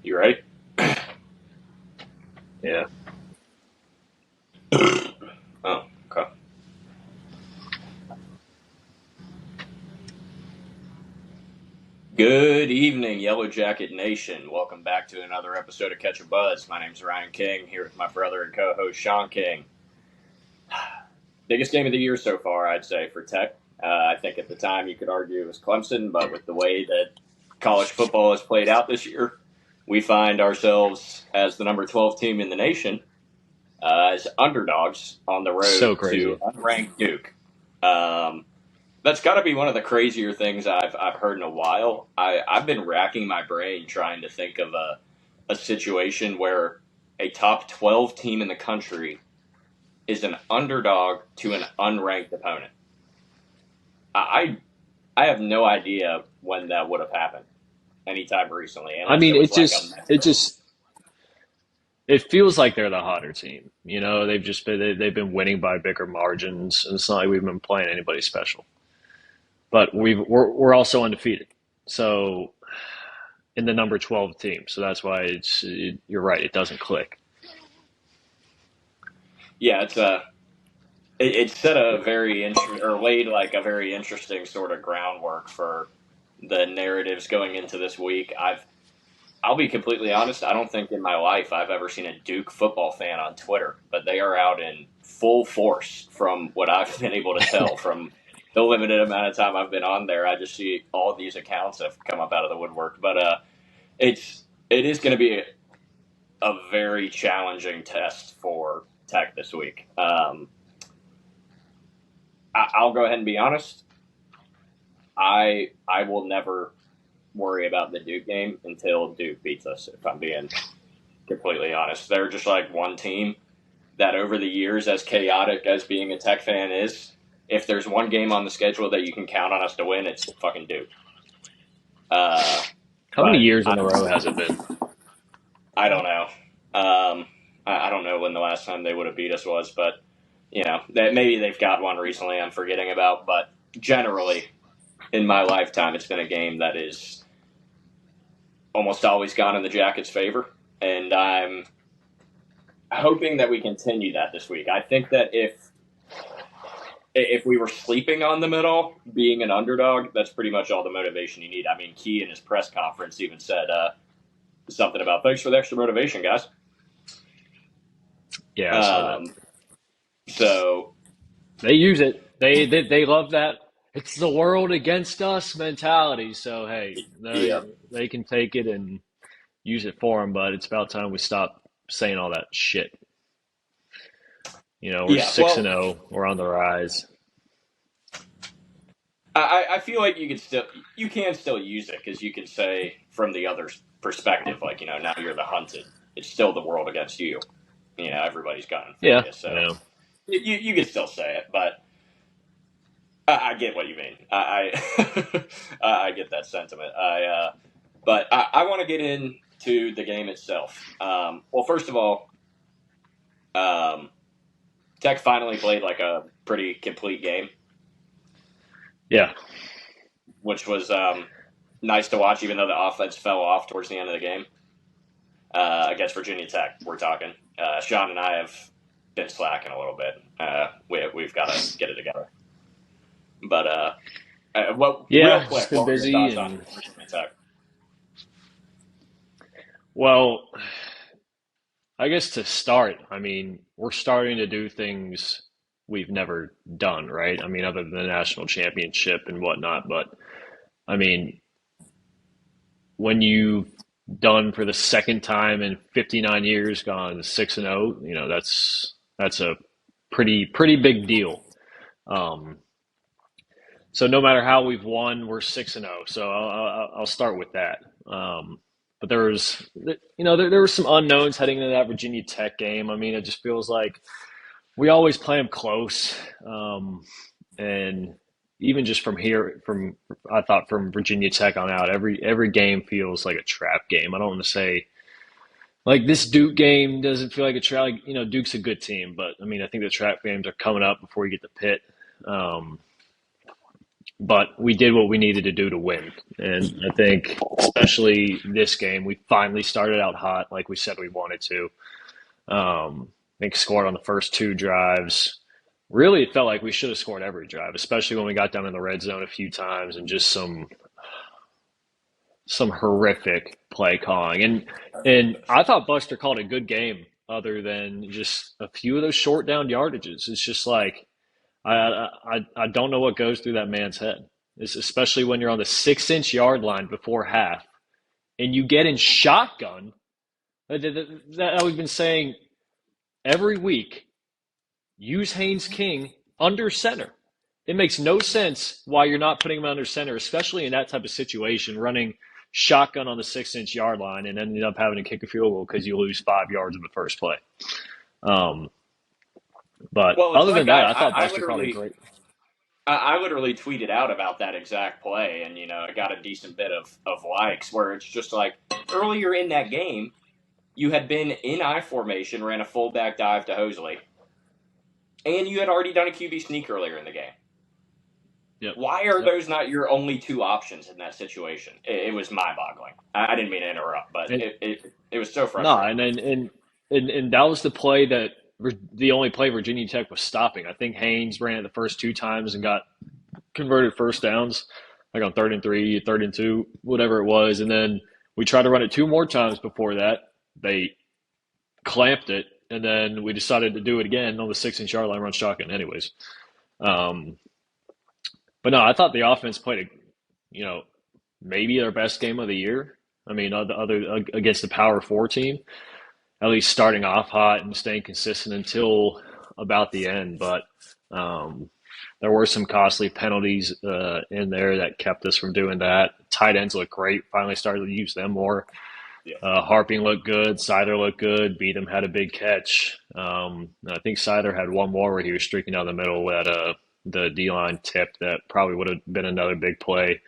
You ready? Yeah. Oh, okay. Good evening, Yellow Jacket Nation. Welcome back to another episode of Catch a Buzz. My name's Ryan King, here with my brother and co-host Sean King. Biggest game of the year so far, I'd say, for Tech. I think at the time you could argue it was Clemson, but with the way that college football has played out this year, we find ourselves as the number 12 team in the nation, as underdogs on the So road to crazy. unranked Duke. That's got to be one of the crazier things I've heard in a while. I've been racking my brain trying to think of a situation where a top 12 team in the country is an underdog to an unranked opponent. I I have no idea when that would have happened anytime recently, I unless mean, it was like a metro. it feels like they're the hotter team. You know, they've been winning by bigger margins, and it's not like we've been playing anybody special. But we're also undefeated. So in the number 12 team. So that's why you're right, it doesn't click. Yeah, it set a very interesting or laid like a very interesting sort of groundwork for the narratives going into this week. I'll be completely honest. I don't think in my life I've ever seen a Duke football fan on Twitter, but they are out in full force from what I've been able to tell from the limited amount of time I've been on there. I just see all these accounts have come up out of the woodwork, but it is going to be a very challenging test for Tech this week. I'll go ahead and be honest. I will never worry about the Duke game until Duke beats us. If I'm being completely honest, they're just like one team that over the years, as chaotic as being a Tech fan is, if there's one game on the schedule that you can count on us to win, it's fucking Duke. Uh, How many but years in a row has it been? I don't know. I don't know when the last time they would have beat us was, but maybe they've got one recently I'm forgetting about. But generally, in my lifetime, it's been a game that is almost always gone in the Jackets' favor, and I'm hoping that we continue that this week. I think that if we were sleeping on them at all, being an underdog, that's pretty much all the motivation you need. I mean, Key in his press conference even said something about thanks for the extra motivation, guys. Yeah, I saw that. Um, so They use it. They love that. It's the world against us mentality. So hey, yeah, they can take it and use it for them. But it's about time we stop saying all that shit. You know, we're yeah. 6-0. We're on the rise. I feel like you can still use it because you can say from the other's perspective, like now you're the hunted. It's still the world against you. Everybody's gunning for Yeah, you, so yeah. you can still say it, but I get what you mean. I get that sentiment. But I want to get into the game itself. Well, first of all, um, Tech finally played like a pretty complete game, Yeah. which was nice to watch, even though the offense fell off towards the end of the game against Virginia Tech. We're talking. Sean and I have been slacking a little bit. We've got to get it together. But real Yeah, quick, just been what were your busy thoughts on and Virginia Tech? well, I guess to start, I mean, we're starting to do things we've never done, right? I mean, other than the national championship and whatnot, but I mean, when you've done for the second time in 59 years, gone 6-0, you know, that's a pretty big deal. Um, so no matter how we've won, we're 6-0. So I'll start with that. But there were some unknowns heading into that Virginia Tech game. I mean, it just feels like we always play them close, and even just from here, I thought from Virginia Tech on out, every game feels like a trap game. I don't want to say like this Duke game doesn't feel like a trap. Like, Duke's a good team, but I mean, I think the trap games are coming up before you get to Pitt. Um, but we did what we needed to do to win. And I think, especially this game, we finally started out hot like we said we wanted to. I think scored on the first two drives. Really, it felt like we should have scored every drive, especially when we got down in the red zone a few times and just some horrific play calling. And I thought Buster called a good game, other than just a few of those short down yardages. It's just like I don't know what goes through that man's head. It's especially when you're on the 6 inch yard line before half and you get in shotgun. That we've been saying every week. Use Haynes King under center. It makes no sense why you're not putting him under center, especially in that type of situation, running shotgun on the 6 inch yard line and ending up having to kick a field goal because you lose 5 yards of the first play. Um, but Well, it's other than like that, I thought Buster called it great. I literally tweeted out about that exact play, and it got a decent bit of likes. Where it's just like earlier in that game, you had been in I formation, ran a fullback dive to Hosley, and you had already done a QB sneak earlier in the game. Yep. Why are Yep. those not your only two options in that situation? It was mind-boggling. I didn't mean to interrupt, but And it was so no, frustrating. and that was the play that the only play Virginia Tech was stopping. I think Haynes ran it the first two times and got converted first downs, like on 3rd and 3, 3rd and 2, whatever it was. And then we tried to run it two more times before that. They clamped it, and then we decided to do it again on the 6 inch yard line, run shotgun, anyways. Um, but no, I thought the offense played maybe their best game of the year. I mean, other against the Power Four team, at least starting off hot and staying consistent until about the end. But there were some costly penalties in there that kept us from doing that. Tight ends look great. Finally started to use them more. Yeah. Harping looked good. Sider looked good. Beatham had a big catch. I think Sider had one more where he was streaking down the middle at the D-line tip that probably would have been another big play.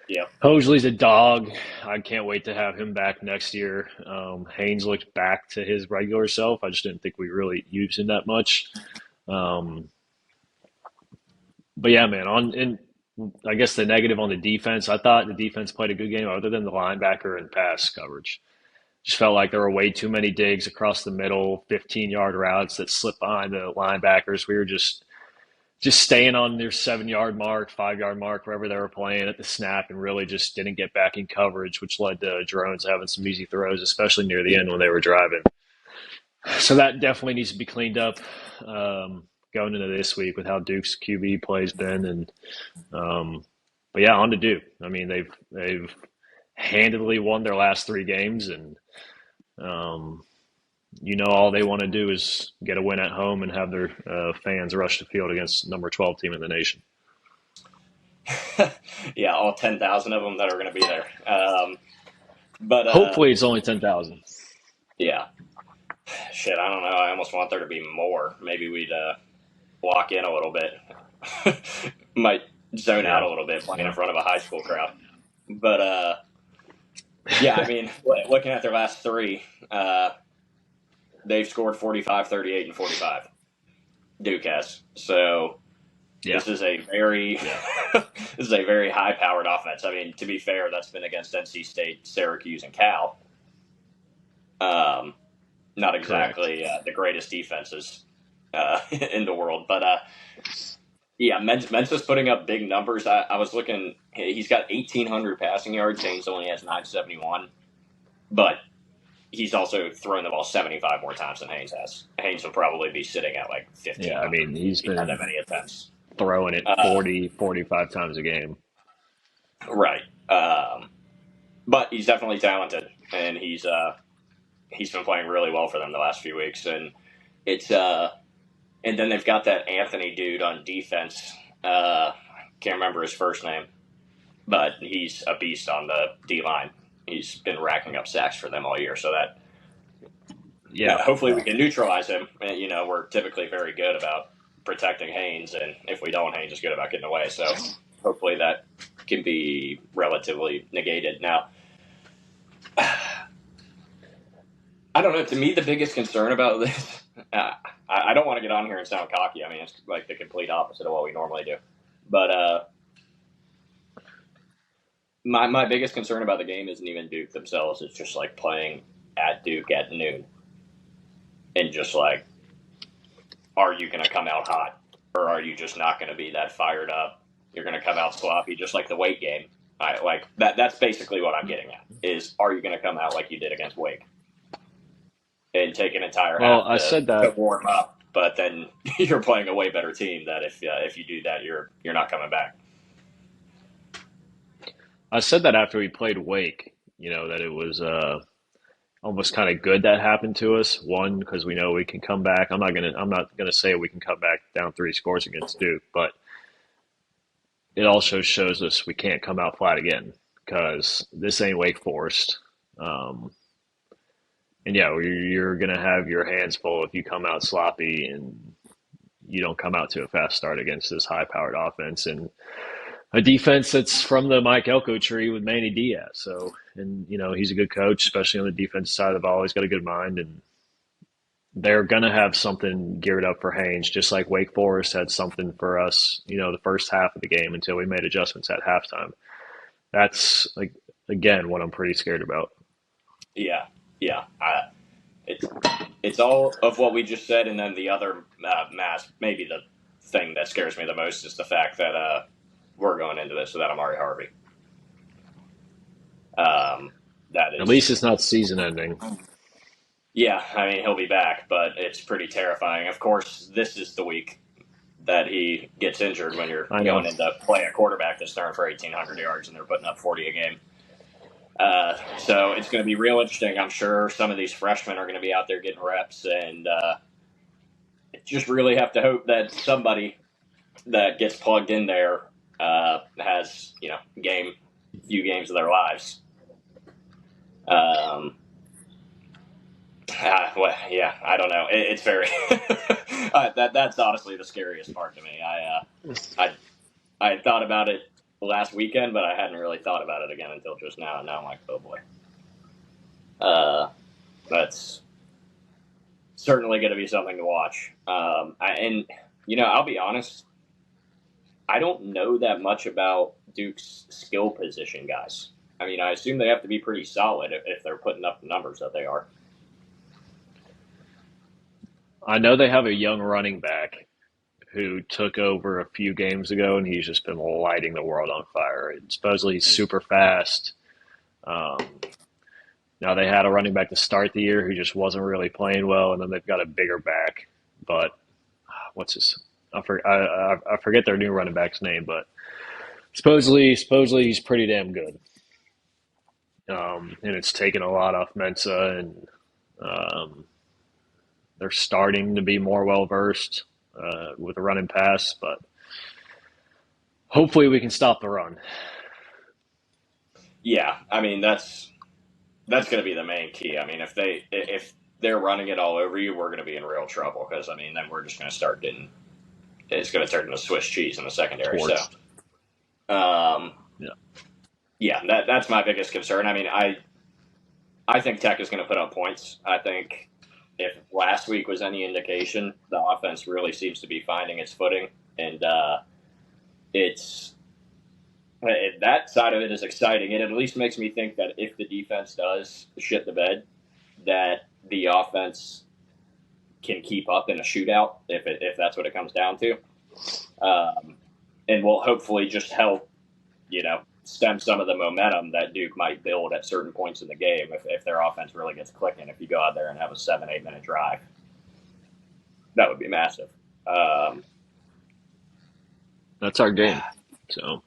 Yeah. Hosley's a dog. I can't wait to have him back next year. Haynes looked back to his regular self. I just didn't think we really used him that much. Um, but yeah, man. I guess the negative on the defense. I thought the defense played a good game, other than the linebacker and pass coverage. Just felt like there were way too many digs across the middle, 15-yard routes that slipped behind the linebackers. We were just staying on their 7 yard mark, 5 yard mark, wherever they were playing at the snap, and really just didn't get back in coverage, which led to Drones having some easy throws, especially near the end when they were driving. So that definitely needs to be cleaned up going into this week with how Duke's QB play's been. And but yeah, on to Duke. I mean, they've handedly won their last three games, and um, all they want to do is get a win at home and have their fans rush the field against number 12 team in the nation. Yeah, all 10,000 of them that are going to be there. But Hopefully, it's only 10,000. yeah, shit, I don't know. I almost want there to be more. Maybe we'd lock in a little bit. Might zone out Yeah. a little bit playing in front of a high school crowd. But yeah, I mean, looking at their last three, they've scored 45, 38, and 45. Duke has. So Yeah. this is a very this is a very high powered offense. I mean, to be fair, that's been against NC State, Syracuse, and Cal. Not exactly the greatest defenses in the world, but yeah, Mensa's putting up big numbers. I was looking; he's got 1,800 passing yards. Haynes only has 971, but he's also thrown the ball 75 more times than Haynes has. Haynes will probably be sitting at like 15. Yeah, I mean, he's Not been that many attempts. throwing it 40, 45 times a game. Right. But he's definitely talented, and he's been playing really well for them the last few weeks. And it's and then they've got that Anthony dude on defense. Can't remember his first name, but he's a beast on the D line. He's been racking up sacks for them all year, so that hopefully we can neutralize him. And, we're typically very good about protecting Haynes, and if we don't, Haynes is good about getting away. So hopefully that can be relatively negated. Now, I don't know. To me, the biggest concern about this, I don't want to get on here and sound cocky. I mean, it's like the complete opposite of what we normally do. But my biggest concern about the game isn't even Duke themselves. It's just like playing at Duke at noon and just like, are you going to come out hot or are you just not going to be that fired up? You're going to come out sloppy, just like the Wake game. I like that. That's basically what I'm getting at. Is are you going to come out like you did against Wake and take an entire Well, half I said to that. warm up, but then you're playing a way better team. That if you do that, you're not coming back. I said that after we played Wake. That it was almost kind of good that happened to us. One, because we know we can come back. I'm not gonna say we can come back down 3 scores against Duke, but it also shows us we can't come out flat again because this ain't Wake Forest. Um, and yeah, you're gonna have your hands full if you come out sloppy and you don't come out to a fast start against this high-powered offense and a defense that's from the Mike Elko tree with Manny Diaz. So, and he's a good coach, especially on the defensive side of the ball. He's got a good mind, and they're gonna have something geared up for Haynes, just like Wake Forest had something for us. The first half of the game until we made adjustments at halftime. That's like again what I'm pretty scared about. Yeah, yeah. It's it's all of what we just said, and then the other mass. Maybe the thing that scares me the most is the fact that we're going into this without Amari Harvey. That At is, least it's not season ending. yeah. I mean, he'll be back, but it's pretty terrifying. Of course, this is the week that he gets injured when you're I know. going into play a quarterback that's throwing for 1,800 yards and they're putting up 40 a game. So it's going to be real interesting. I'm sure some of these freshmen are going to be out there getting reps, and just really have to hope that somebody that gets plugged in there has few games of their lives. Um, well, yeah, I don't know. It's very that's honestly the scariest part to me. I had thought about it last weekend, but I hadn't really thought about it again until just now. And now I'm like, oh boy, that's certainly going to be something to watch. And I'll be honest, I don't know that much about Duke's skill position guys. I mean, I assume they have to be pretty solid if they're putting up the numbers that they are. I know they have a young running back who took over a few games ago, and he's just been lighting the world on fire. And supposedly he's super fast. Um, Now they had a running back to start the year who just wasn't really playing well, and then they've got a bigger back. But what's his? I forget their new running back's name, but supposedly he's pretty damn good. And it's taken a lot off Mensa, and um, they're starting to be more well versed with the run and pass. But hopefully we can stop the run. Yeah, I mean that's going to be the main key. I mean, if they're running it all over you, we're going to be in real trouble because I mean then we're just going to start getting it's going to turn into Swiss cheese in the secondary. So, Torched. um, Yeah. yeah, that's my biggest concern. I mean, I think Tech is going to put up points. I think if last week was any indication, the offense really seems to be finding its footing, and it's that side of it is exciting. It at least makes me think that if the defense does shit the bed, that the offense can keep up in a shootout if that's what it comes down to, um, and will hopefully just help stem some of the momentum that Duke might build at certain points in the game if their offense really gets clicking. If you go out there and have a 7-8 minute drive, that would be massive. Um, That's our game. So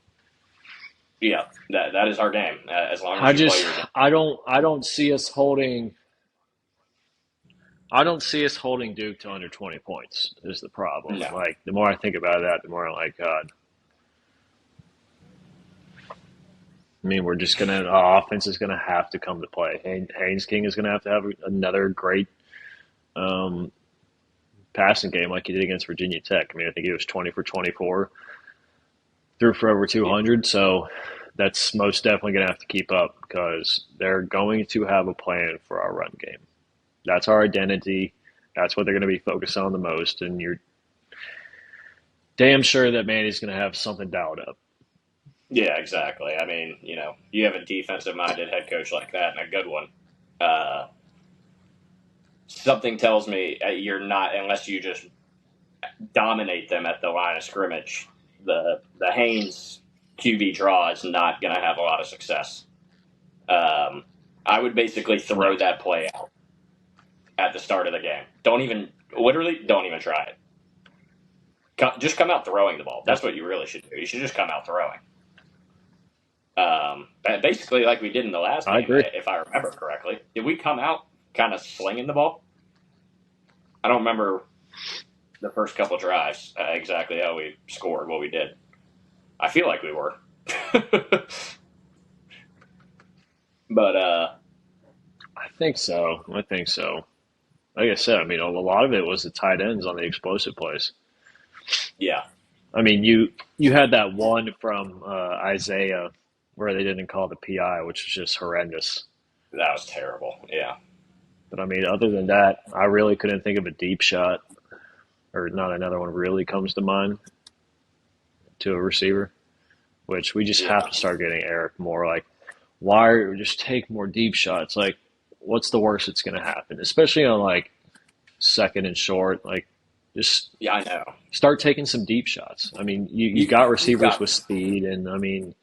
yeah, that is our game. As long as I you play just your game. I don't see us holding I don't see us holding Duke to under 20 points is the problem. No. Like the more I think about that, the more I'm like, God. I mean, we're just gonna our offense is gonna have to come to play. Haynes King is gonna have another great um, passing game like he did against Virginia Tech. I mean, I think he was 20 for 24, threw for over Yeah. 200. So that's most definitely gonna have to keep up because they're going to have a plan for our run game. That's our identity. That's what they're going to be focused on the most. And you're damn sure that Manny's going to have something dialed up. Yeah, exactly. I mean, you have a defensive-minded head coach like that and a good one. Uh, Something tells me you're not, unless you just dominate them at the line of scrimmage. The Haynes QB draw is not going to have a lot of success. I would basically No. throw that play out at the start of the game. Don't even try it. Just come out throwing the ball. That's Yep. what you really should do. You should just come out throwing. Basically, like we did in the last I game, agree. if I remember correctly. Did we come out kind of slinging the ball? I don't remember the first couple drives exactly how we scored, what we did. I feel like we were. But, I think so. I think so. Like I said, I mean, a lot of it was the tight ends on the explosive plays. yeah, I mean, you had that one from Isaiah where they didn't call the PI, which was just horrendous. that was terrible. Yeah. But I mean, other than that, I really couldn't think of a deep shot, or not another one really comes to mind to a receiver. Which we just have Yeah. to start getting Eric more like, why just take more deep shots? Like, what's the worst that's going to happen? Especially on like second and short, like just Yeah, I know. start taking some deep shots. I mean, you got You've receivers got with speed, and I mean,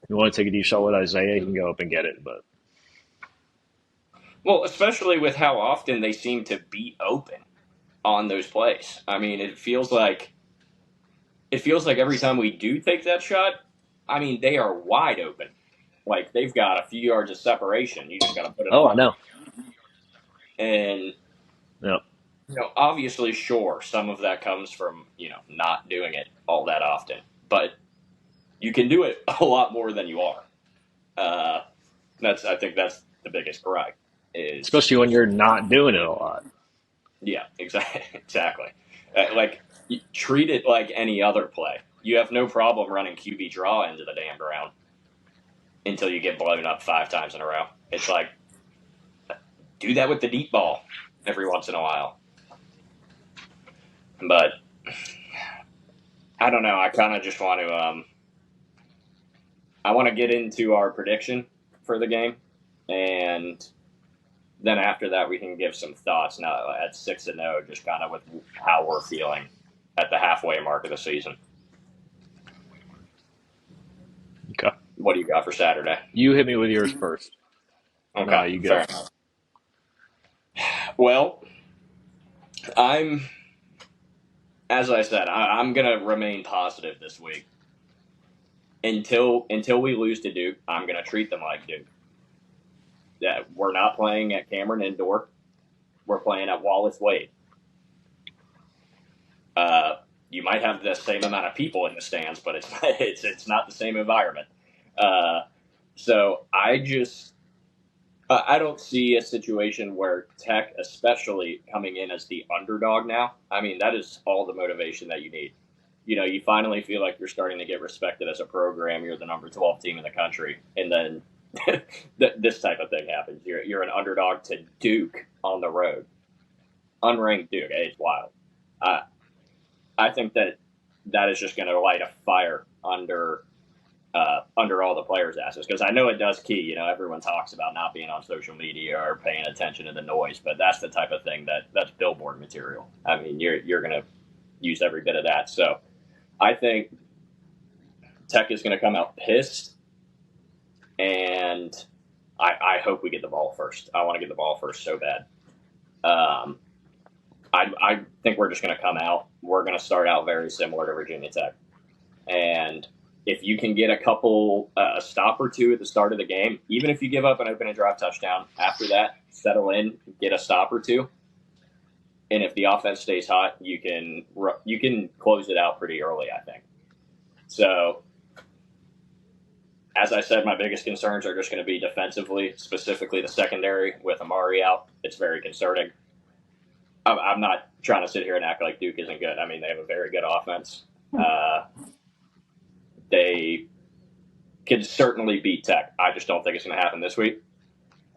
you want to take a deep shot with Isaiah, he can go up and get it. But Well, especially with how often they seem to be open on those plays. I mean, it feels like every time we do take that shot, I mean, they are wide open. Like they've got a few yards of separation. You just got to put it oh, I on them. know. And Yep. obviously, sure, some of that comes from not doing it all that often, but you can do it a lot more than you are. Uh, I think that's the biggest gripe. Is Especially when you're not doing it a lot. Yeah, exactly, exactly. Like treat it like any other play. You have no problem running QB draw into the damn ground until you get blown up 5 times in a row. It's like do that with the deep ball every once in a while. But I don't know. I kind of just want to. I want to get into our prediction for the game, and then after that we can give some thoughts. Now at 6-0, just kind of with how we're feeling at the halfway mark of the season. Okay. What do you got for Saturday? You hit me with yours first. No, Okay, you fair go. enough. Well, I'm, as I said, I'm gonna remain positive this week until we lose to Duke. I'm gonna treat them like Duke. Yeah, we're not playing at Cameron Indoor. We're playing at Wallace Wade. You might have the same amount of people in the stands, but it's not the same environment. Uh, so I don't see a situation where Tech, especially coming in as the underdog now. I mean, that is all the motivation that you need. You finally feel like you're starting to get respected as a program. You're the number 12 team in the country, and then this type of thing happens. You're an underdog to Duke on the road, unranked Duke. It's wild. Uh, I think that is just going to light a fire under all the players' asses because I know it does key. Everyone talks about not being on social media or paying attention to the noise, but that's the type of thing that's billboard material. I mean, you're going to use every bit of that. So I think Tech is going to come out pissed, and I hope we get the ball first. I want to get the ball first so bad. Um, I think we're just going to come out. We're going to start out very similar to Virginia Tech, and if you can get a stop or two at the start of the game, even if you give up an open and drive touchdown, after that, settle in, get a stop or two, and if the offense stays hot, you can close it out pretty early, I think. So, as I said, my biggest concerns are just going to be defensively, specifically the secondary with Amari out. It's very concerning. I'm not trying to sit here and act like Duke isn't good. I mean, they have a very good offense. They could certainly beat Tech. I just don't think it's going to happen this week.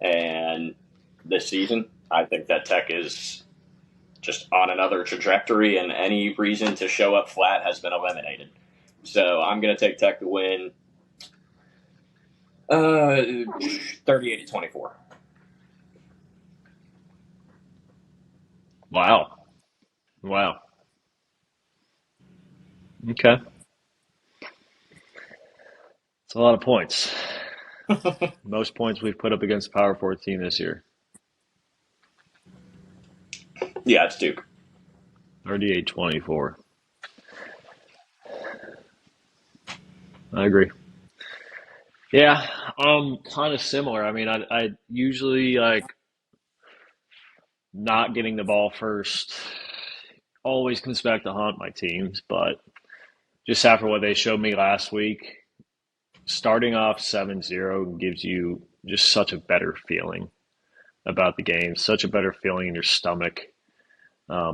And this season, I think that Tech is just on another trajectory, and any reason to show up flat has been eliminated. So I'm going to take Tech to win Uh, 38-24. Wow. Wow. Okay. It's a lot of points. Most points we've put up against a Power Four team this year. Yeah, it's Duke. 38-24. I agree. Yeah, kind of similar. I mean, I usually like not getting the ball first. Always comes back to haunt my teams, but just after what they showed me last week, starting off 7-0 gives you just such a better feeling about the game, such a better feeling in your stomach.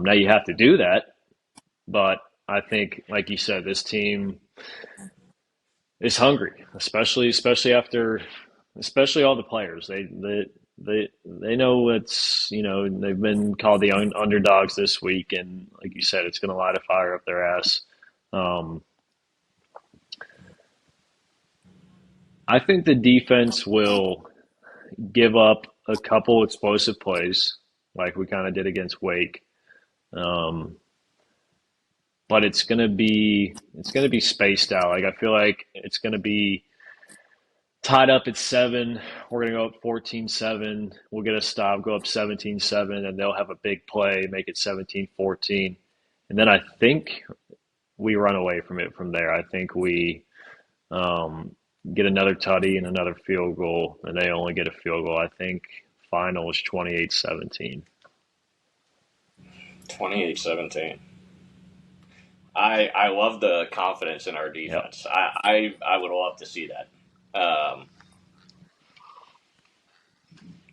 Now you have to do that, but I think, like you said, this team is hungry, especially after, especially all the players. They know it's, they've been called the underdogs this week, and like you said, it's going to light a fire up their ass. Um, I think the defense will give up a couple explosive plays, like we kind of did against Wake. Um, but it's gonna be spaced out. Like I feel like it's gonna be tied up at 7. We're gonna go up 14-7. We'll get a stop, go up 17-7, and they'll have a big play, make it 17-14. And then I think we run away from it from there. I think we um, get another tutty and another field goal, and they only get a field goal. I think final is 28-17. 28-17. I love the confidence in our Yep. defense. I would love to see that.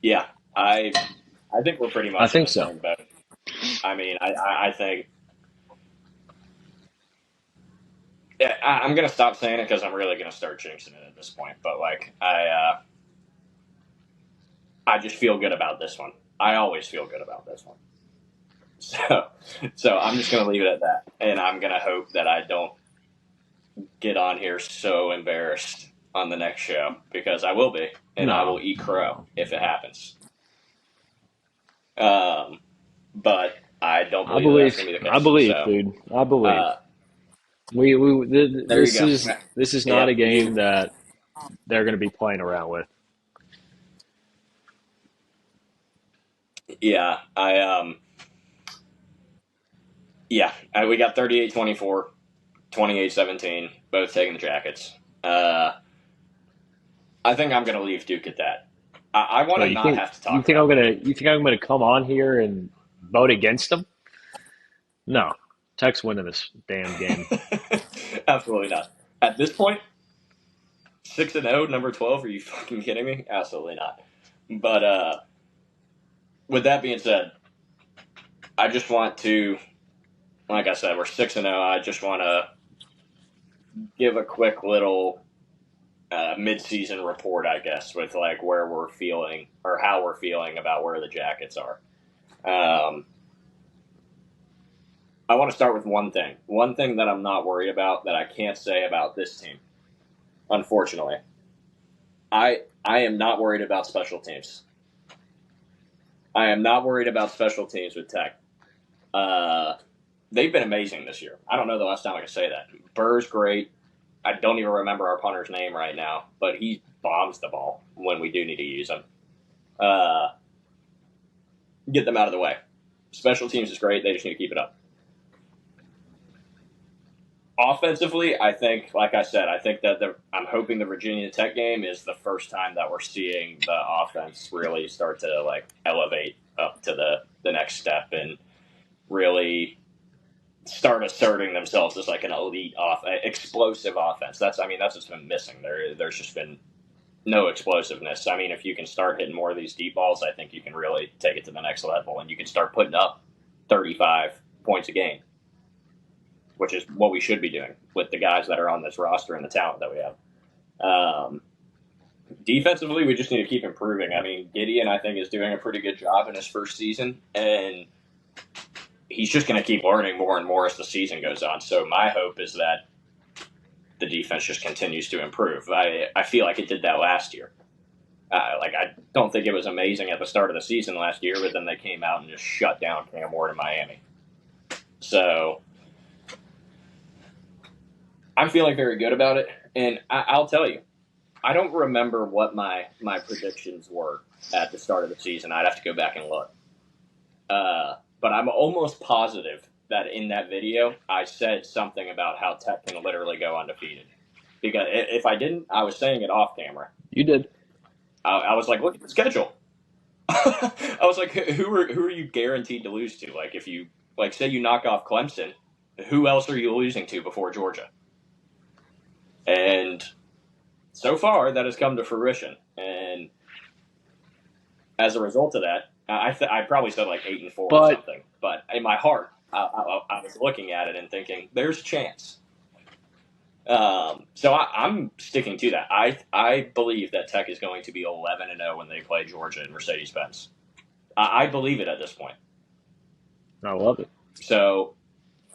Yeah, I think we're pretty I much in think the so. same boat. I mean, I think yeah, I'm gonna stop saying it because I'm really gonna start jinxing it at this point. But like, I just feel good about this one. I always feel good about this one. So, so I'm just gonna leave it at that, and I'm gonna hope that I don't get on here so embarrassed on the next show because I will be, and I will No, eat crow no. if it happens. Um, but I don't I believe that that's believe. gonna be the I case. believe, So, dude. I believe. uh, there you This go. is not a Yep, game that they're going to be playing around with. yeah, we got 38-24, 28-17, both taking the Jackets. Uh, I think I'm going to leave Duke at that. I want But to not have to you talk think about the game. I'm gonna come on here and vote against them? No, Tech's winning this damn game. Absolutely not. At this point, 6-0, number 12. Are you fucking kidding me? Absolutely not. But with that being said, I just want to, like I said, we're 6-0. I just want to give a quick little mid-season report, I guess, with like where we're feeling or how we're feeling about where the Jackets are. Um, I want to start with one thing. One thing that I'm not worried about that I can't say about this team, unfortunately. I am not worried about special teams. I am not worried about special teams with Tech. Uh, they've been amazing this year. I don't know the last time I could say that. Burr's great. I don't even remember our punter's name right now, but he bombs the ball when we do need to use him. Uh, get them out of the way. Special teams is great. They just need to keep it up. Offensively, I think, like I said, I think that I'm hoping the Virginia Tech game is the first time that we're seeing the offense really start to like elevate up to the next step and really start asserting themselves as like an elite explosive offense. That's what's been missing. There's just been no explosiveness. I mean, if you can start hitting more of these deep balls, I think you can really take it to the next level, and you can start putting up 35 points a game, which is what we should be doing with the guys that are on this roster and the talent that we have. Um, Defensively, we just need to keep improving. I mean, Gideon, I think, is doing a pretty good job in his first season, and he's just going to keep learning more and more as the season goes on. So my hope is that the defense just continues to improve. I feel like it did that last year. Like I don't think it was amazing at the start of the season last year, but then they came out and just shut down Cam Ward in Miami. So I'm feeling very good about it, and I'll tell you, I don't remember what my predictions were at the start of the season. I'd have to go back and look. But I'm almost positive that in that video I said something about how Tech can literally go undefeated. Because if I didn't, I was saying it off camera. You did. I was like, look at the schedule. I was like, who are you guaranteed to lose to? Like if you say you knock off Clemson, who else are you losing to before Georgia? And so far, that has come to fruition. And as a result of that, I probably said like 8-4 or something. But in my heart, I was looking at it and thinking, there's a chance. So I'm sticking to that. I believe that Tech is going to be 11-0 when they play Georgia in Mercedes-Benz. I believe it at this point. I love it. So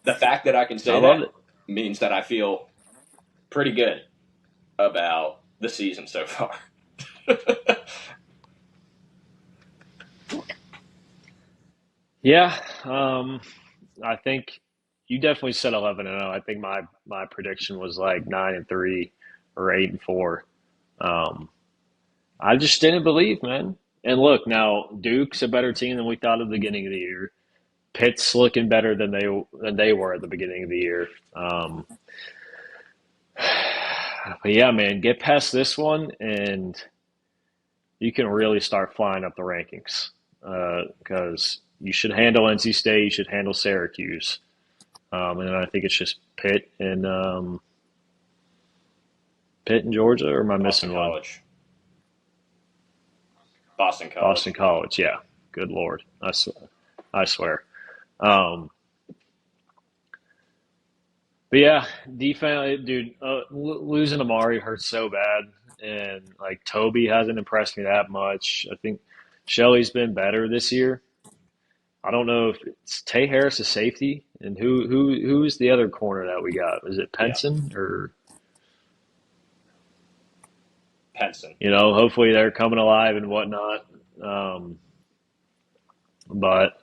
the fact that I can say that means that I feel pretty good about the season so far. Yeah, I think you definitely said 11-0. I think my prediction was like 9-3 or 8-4. I just didn't believe, man. And look, now Duke's a better team than we thought at the beginning of the year. Pitt's looking better than they were at the beginning of the year. But yeah, man, get past this one and you can really start flying up the rankings because you should handle NC State, you should handle Syracuse, and then I think it's just Pitt and Georgia. Or am I missing one? College. Boston College. Boston College, yeah. Good Lord, I swear. But yeah, defense, dude, losing Amari hurts so bad, and like Toby hasn't impressed me that much. I think Shelley's been better this year. I don't know if it's Tay Harris, a safety, and who's the other corner that we got? Is it Penson or? Penson. Hopefully they're coming alive and whatnot. But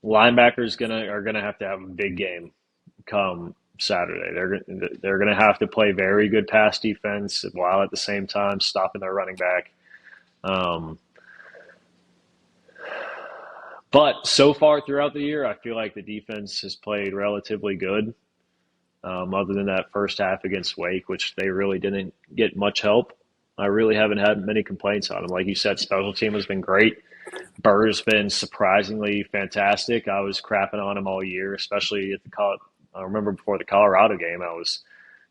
linebackers are gonna have to have a big game come Saturday. They're gonna have to play very good pass defense while at the same time stopping their running back. But so far throughout the year, I feel like the defense has played relatively good. Other than that first half against Wake, which they really didn't get much help. I really haven't had many complaints on them. Like you said, special team has been great. Burr's been surprisingly fantastic. I was crapping on him all year, especially at I remember before the Colorado game, I was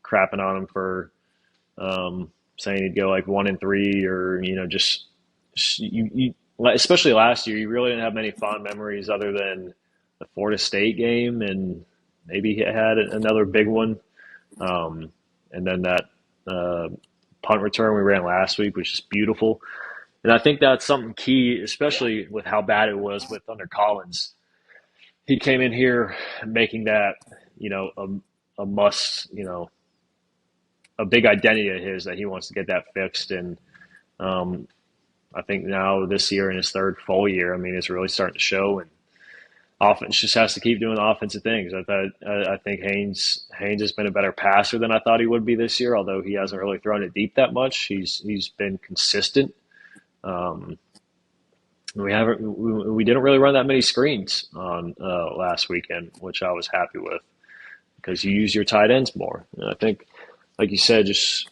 crapping on him for saying he'd go like 1-3 or especially last year. You really didn't have many fond memories other than the Florida State game and maybe he had another big one. And then that punt return we ran last week was just beautiful. And I think that's something key, especially with how bad it was with under Collins. He came in here making that, a must, a big identity of his that he wants to get that fixed. And I think now this year in his third full year, I mean, it's really starting to show. And offense just has to keep doing offensive things. I think Haynes has been a better passer than I thought he would be this year, although he hasn't really thrown it deep that much. He's been consistent. We didn't really run that many screens on last weekend, which I was happy with because you use your tight ends more. And I think, like you said, just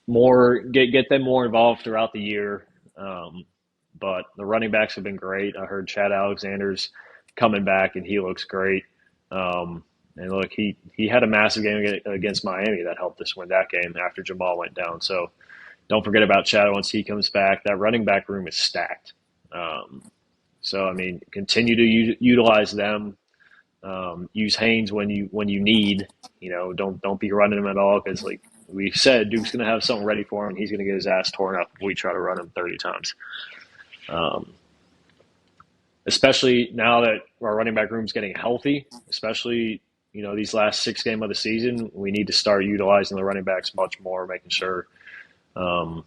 more get them more involved throughout the year. But the running backs have been great. I heard Chad Alexander's coming back, and he looks great. And look, he had a massive game against Miami that helped us win that game after Jamal went down. So don't forget about Chad once he comes back. That running back room is stacked. So I mean, continue to utilize them. Use Haynes when you need. Don't be running him at all because, like we said, Duke's going to have something ready for him. He's going to get his ass torn up if we try to run him 30 times. Especially now that our running back room is getting healthy, especially these last 6 games of the season, we need to start utilizing the running backs much more, making sure um,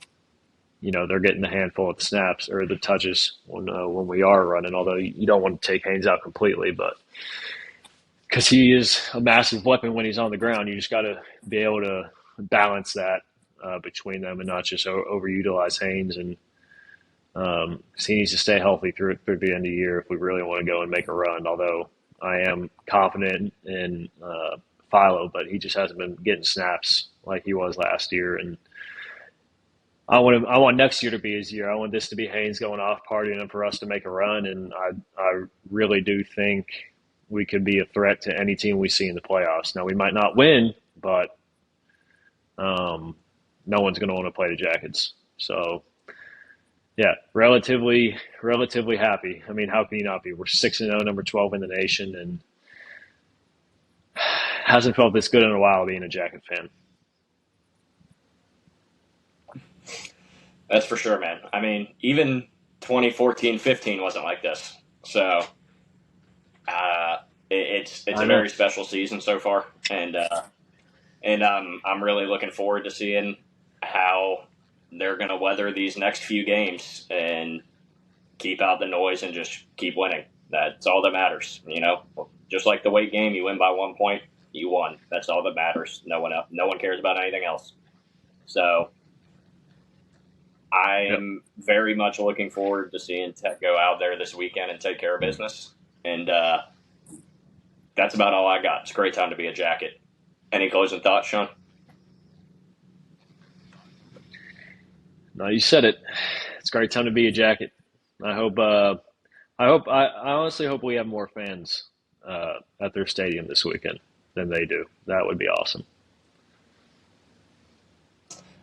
they're getting the handful of the snaps or the touches when we are running. Although you don't want to take Haynes out completely, but because he is a massive weapon when he's on the ground, you just got to be able to balance that between them and not just overutilize Haynes. And 'cause he needs to stay healthy through the end of the year if we really want to go and make a run. Although I am confident in Philo, but he just hasn't been getting snaps like he was last year. And I want next year to be his year. I want this to be Haynes going off partying and for us to make a run. And I really do think we could be a threat to any team we see in the playoffs. Now we might not win, but no one's going to want to play the Jackets. So yeah, relatively happy. I mean, how can you not be? We're 6-0, number 12 in the nation, and hasn't felt this good in a while being a Jacket fan. That's for sure, man. I mean, even 2014-15 wasn't like this. So it's I a know. very special season so far, and I'm really looking forward to seeing how they're going to weather these next few games and keep out the noise and just keep winning. That's all that matters. Just like the weight game, you win by 1 point, you won. That's all that matters. No one cares about anything else. So I Yep. am very much looking forward to seeing Tech go out there this weekend and take care of business. And that's about all I got. It's a great time to be a Jacket. Any closing thoughts, Sean? No, you said it. It's a great time to be a Jacket. I hope. I honestly hope we have more fans at their stadium this weekend than they do. That would be awesome.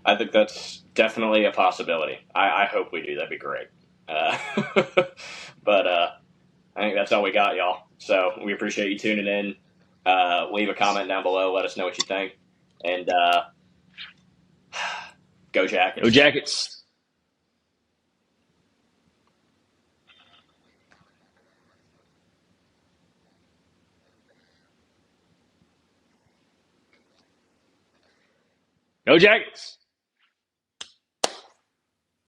I think that's definitely a possibility. I hope we do. That'd be great. Uh, but I think that's all we got, y'all. So we appreciate you tuning in. Leave a comment down below. Let us know what you think. And go Go Jackets. Jackets! Go Jackets!